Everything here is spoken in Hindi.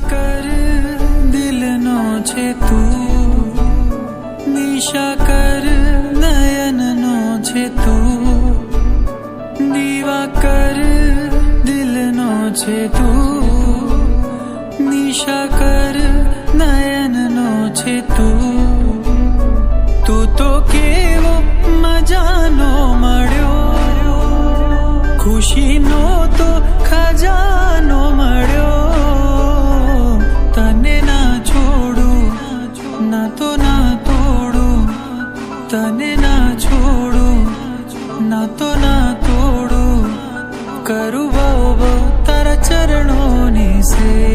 कर दिलनो छे तू, निशा कर नयननो छे तू, दीवा कर दिलनो छे तू, निशा कर नयननो छे तू। तू तो केवो मजानो मळ्यो, खुशीनो तो खजानो मळ्यो। तने ना छोड़ू ना तो ना तोड़ू, तने ना छोड़ू ना तो ना तोड़ू। करूँ बहु बहु तारा चरणों नी सेवा।